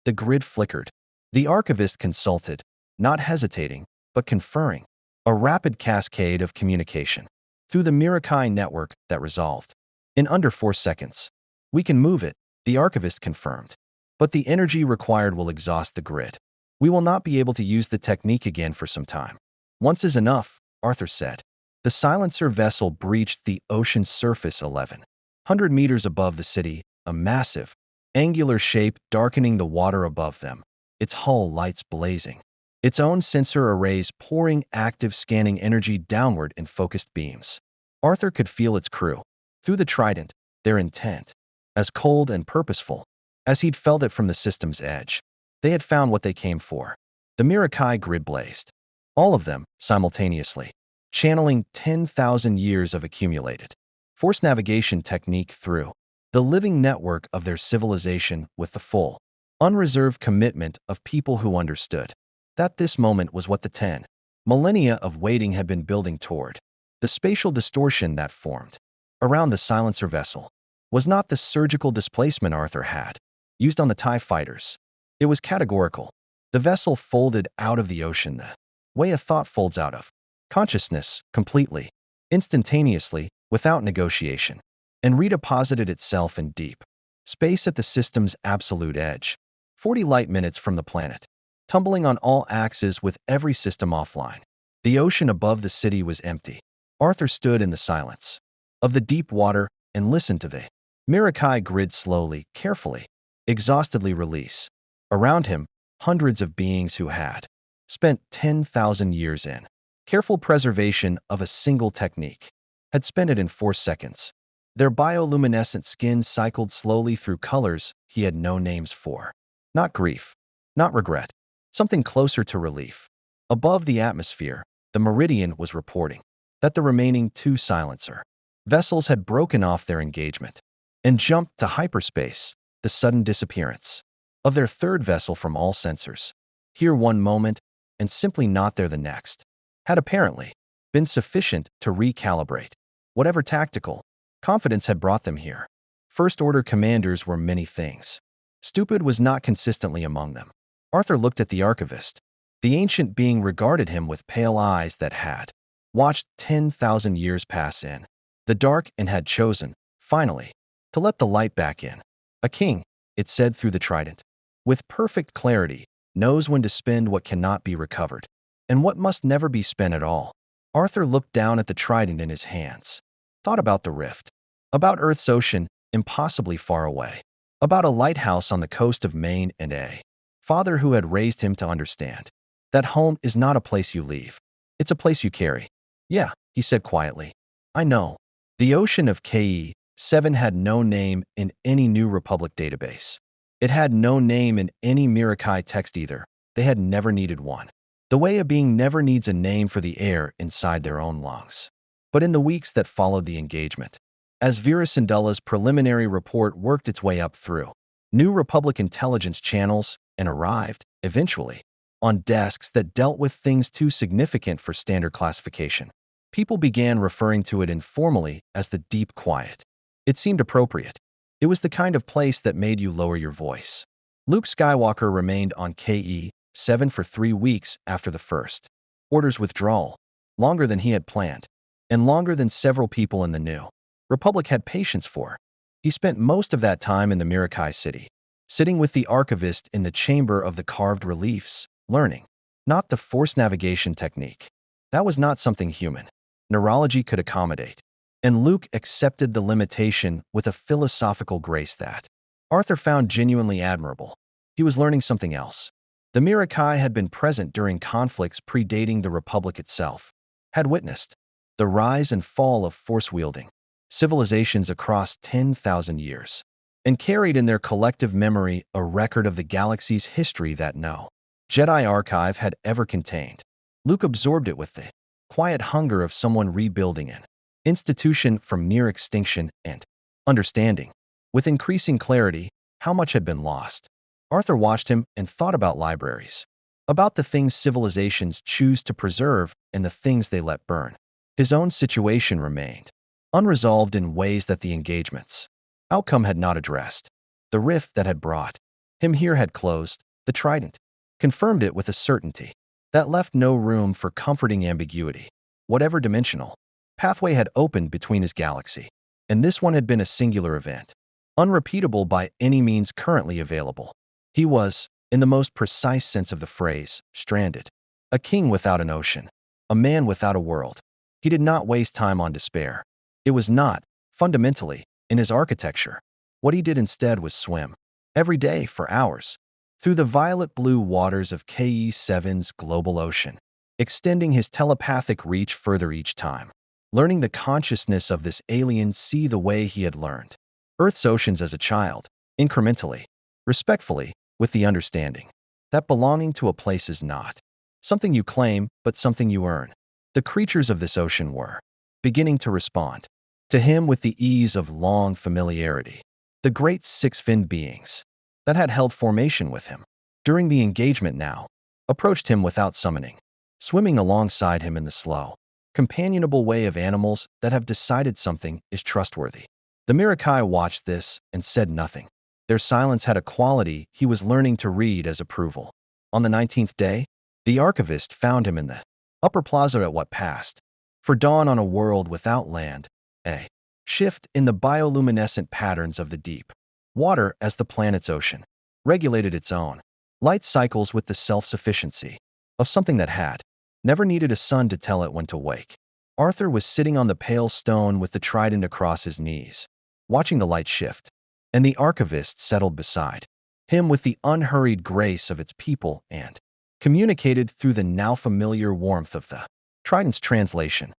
The grid flickered. The Archivist consulted, not hesitating, but conferring. A rapid cascade of communication through the Mirakai network that resolved. In under 4 seconds. We can move it, the Archivist confirmed. But the energy required will exhaust the grid. We will not be able to use the technique again for some time. Once is enough, Arthur said. The silencer vessel breached the ocean's surface 1,100 meters above the city, a massive, angular shape darkening the water above them, its hull lights blazing, its own sensor arrays pouring active scanning energy downward in focused beams. Arthur could feel its crew, through the Trident, their intent, as cold and purposeful as he'd felt it from the system's edge. They had found what they came for. The Mirakai grid blazed. All of them, simultaneously, channeling 10,000 years of accumulated force navigation technique through the living network of their civilization with the full, unreserved commitment of people who understood that this moment was what the 10 millennia of waiting had been building toward. The spatial distortion that formed around the silencer vessel was not the surgical displacement Arthur had used on the TIE fighters. It was categorical. The vessel folded out of the ocean the way a thought folds out of consciousness, completely, instantaneously, without negotiation, and redeposited itself in deep space at the system's absolute edge, 40 light minutes from the planet, tumbling on all axes with every system offline. The ocean above the city was empty. Arthur stood in the silence of the deep water and listened to the Mirakai grid slowly, carefully, exhaustedly release. Around him, hundreds of beings who had spent 10,000 years in careful preservation of a single technique, had spent it in 4 seconds. Their bioluminescent skin cycled slowly through colors he had no names for. Not grief, not regret, something closer to relief. Above the atmosphere, the Meridian was reporting that the remaining two silencer vessels had broken off their engagement and jumped to hyperspace, the sudden disappearance of their third vessel from all sensors, here one moment and simply not there the next, had apparently been sufficient to recalibrate whatever tactical confidence had brought them here. First-order commanders were many things. Stupid was not consistently among them. Arthur looked at the archivist. The ancient being regarded him with pale eyes that had watched 10,000 years pass in the dark and had chosen, finally, to let the light back in. A king, it said through the trident, with perfect clarity, knows when to spend what cannot be recovered, and what must never be spent at all. Arthur looked down at the trident in his hands, thought about the rift, about Earth's ocean impossibly far away, about a lighthouse on the coast of Maine and a father who had raised him to understand that home is not a place you leave, it's a place you carry. Yeah, he said quietly. I know. The ocean of KE-7 had no name in any New Republic database. It had no name in any Mirakai text either. They had never needed one. The way a being never needs a name for the air inside their own lungs. But in the weeks that followed the engagement, as Vera Syndulla's preliminary report worked its way up through New Republic intelligence channels and arrived, eventually, on desks that dealt with things too significant for standard classification, people began referring to it informally as the deep quiet. It seemed appropriate. It was the kind of place that made you lower your voice. Luke Skywalker remained on KE-7 for 3 weeks after the first order's withdrawal, longer than he had planned, and longer than several people in the New Republic had patience for. He spent most of that time in the Mirakai city, sitting with the archivist in the chamber of the carved reliefs, learning, not the force navigation technique. That was not something human neurology could accommodate, and Luke accepted the limitation with a philosophical grace that Arthur found genuinely admirable. He was learning something else. The Mirakai had been present during conflicts predating the Republic itself, had witnessed the rise and fall of force-wielding civilizations across 10,000 years, and carried in their collective memory a record of the galaxy's history that no Jedi archive had ever contained. Luke absorbed it with the quiet hunger of someone rebuilding an institution from near extinction and understanding, with increasing clarity, how much had been lost. Arthur watched him and thought about libraries, about the things civilizations choose to preserve and the things they let burn. His own situation remained unresolved in ways that the engagement's outcome had not addressed. The rift that had brought him here had closed. The trident confirmed it with a certainty that left no room for comforting ambiguity. Whatever dimensional pathway had opened between his galaxy, and this one had been a singular event, unrepeatable by any means currently available. He was, in the most precise sense of the phrase, stranded. A king without an ocean, a man without a world. He did not waste time on despair. It was not, fundamentally, in his architecture. What he did instead was swim, every day for hours, through the violet-blue waters of KE-7's global ocean, extending his telepathic reach further each time, learning the consciousness of this alien sea the way he had learned Earth's oceans as a child, incrementally, respectfully, with the understanding that belonging to a place is not something you claim, but something you earn. The creatures of this ocean were beginning to respond to him with the ease of long familiarity. The great six-finned beings that had held formation with him during the engagement now approached him without summoning, swimming alongside him in the slow, companionable way of animals that have decided something is trustworthy. The Mirakai watched this and said nothing. Their silence had a quality he was learning to read as approval. On the 19th day, the archivist found him in the upper plaza at what passed for dawn on a world without land, a shift in the bioluminescent patterns of the deep water as the planet's ocean regulated its own light cycles with the self-sufficiency of something that had never needed a sun to tell it when to wake. Arthur was sitting on the pale stone with the trident across his knees, watching the light shift, and the archivist settled beside him with the unhurried grace of its people and communicated through the now familiar warmth of the trident's translation.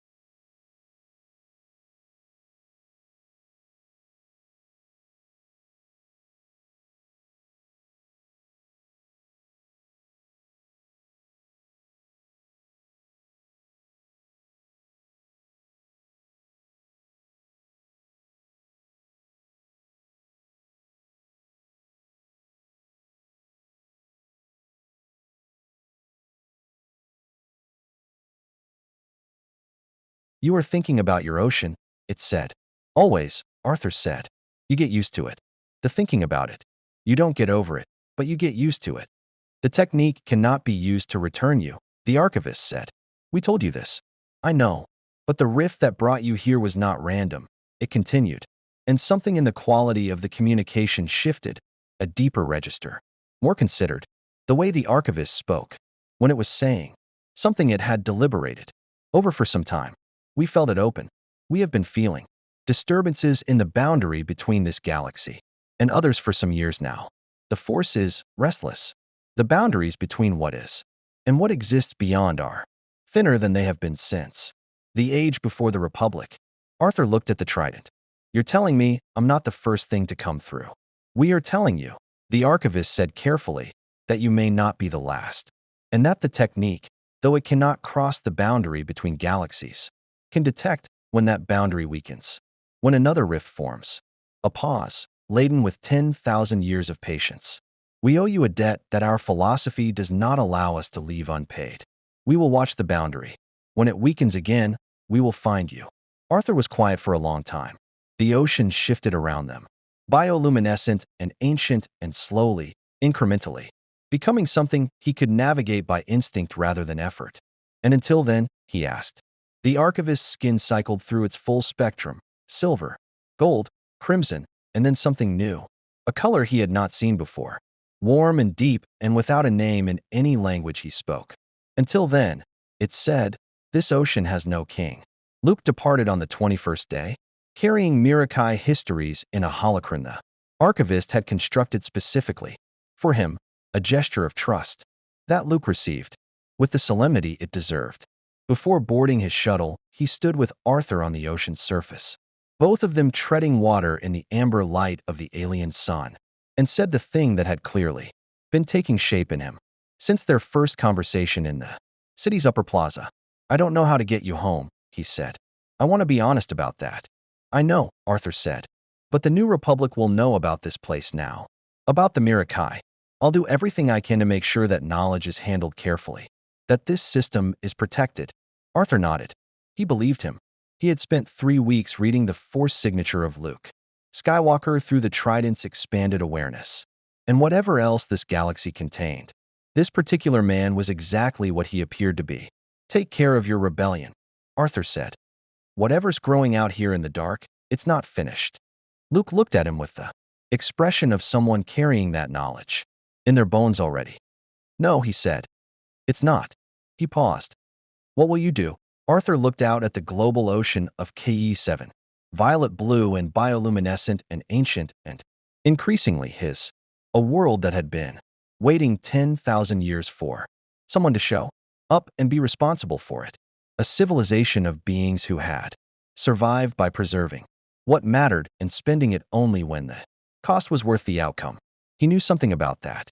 You are thinking about your ocean, it said. Always, Arthur said. You get used to it. The thinking about it. You don't get over it, but you get used to it. The technique cannot be used to return you, the archivist said. We told you this. I know. But the rift that brought you here was not random, it continued. And something in the quality of the communication shifted, a deeper register. More considered. The way the archivist spoke. When it was saying. Something it had deliberated. Over for some time. We felt it open. We have been feeling disturbances in the boundary between this galaxy and others for some years now. The force is restless. The boundaries between what is and what exists beyond are thinner than they have been since the age before the Republic. Arthur looked at the trident. You're telling me I'm not the first thing to come through. We are telling you, the archivist said carefully, that you may not be the last. And that the technique, though it cannot cross the boundary between galaxies, can detect when that boundary weakens, when another rift forms. A pause, laden with 10,000 years of patience. We owe you a debt that our philosophy does not allow us to leave unpaid. We will watch the boundary. When it weakens again, we will find you. Arthur was quiet for a long time. The ocean shifted around them, bioluminescent and ancient and slowly, incrementally, becoming something he could navigate by instinct rather than effort. And until then, he asked. The archivist's skin cycled through its full spectrum, silver, gold, crimson, and then something new, a color he had not seen before, warm and deep and without a name in any language he spoke. Until then, it said, this ocean has no king. Luke departed on the 21st day, carrying Mirakai histories in a holocron the archivist had constructed specifically for him, a gesture of trust that Luke received with the solemnity it deserved. Before boarding his shuttle, he stood with Arthur on the ocean's surface, both of them treading water in the amber light of the alien sun, and said the thing that had clearly been taking shape in him since their first conversation in the city's upper plaza. I don't know how to get you home, he said. I want to be honest about that. I know, Arthur said. But the New Republic will know about this place now. About the Mirakai. I'll do everything I can to make sure that knowledge is handled carefully, that this system is protected. Arthur nodded. He believed him. He had spent 3 weeks reading the Force signature of Luke Skywalker through the Trident's expanded awareness. And whatever else this galaxy contained, this particular man was exactly what he appeared to be. Take care of your rebellion, Arthur said. Whatever's growing out here in the dark, it's not finished. Luke looked at him with the expression of someone carrying that knowledge in their bones already. No, he said. It's not. He paused. What will you do? Arthur looked out at the global ocean of KE7, violet blue and bioluminescent and ancient and increasingly his, a world that had been waiting 10,000 years for someone to show up and be responsible for it. A civilization of beings who had survived by preserving what mattered and spending it only when the cost was worth the outcome. He knew something about that.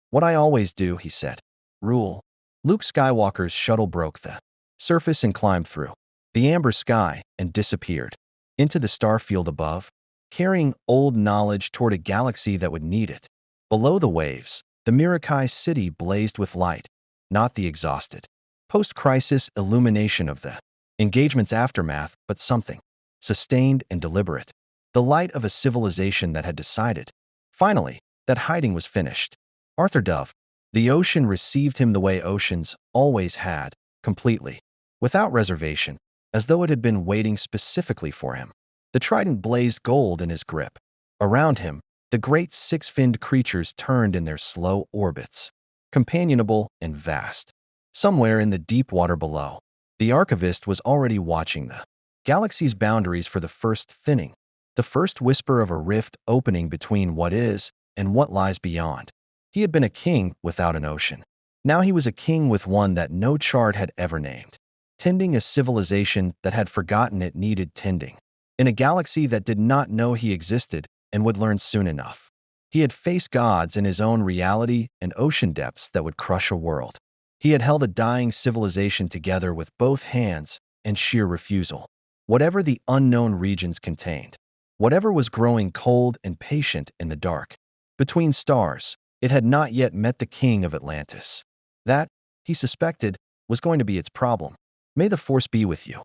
What I always do, he said. Rule. Luke Skywalker's shuttle broke the surface and climbed through the amber sky and disappeared into the star field above, carrying old knowledge toward a galaxy that would need it. Below the waves, the Mirakai city blazed with light, not the exhausted post-crisis illumination of the engagement's aftermath, but something sustained and deliberate. The light of a civilization that had decided, finally, that hiding was finished. Arthur Dove. The ocean received him the way oceans always had, completely, without reservation, as though it had been waiting specifically for him. The trident blazed gold in his grip. Around him, the great six-finned creatures turned in their slow orbits, companionable and vast. Somewhere in the deep water below, the archivist was already watching the galaxy's boundaries for the first thinning, the first whisper of a rift opening between what is and what lies beyond. He had been a king without an ocean. Now he was a king with one that no chart had ever named, tending a civilization that had forgotten it needed tending, in a galaxy that did not know he existed and would learn soon enough. He had faced gods in his own reality and ocean depths that would crush a world. He had held a dying civilization together with both hands and sheer refusal. Whatever the unknown regions contained, whatever was growing cold and patient in the dark, between stars, it had not yet met the king of Atlantis. That, he suspected, was going to be its problem. May the Force be with you.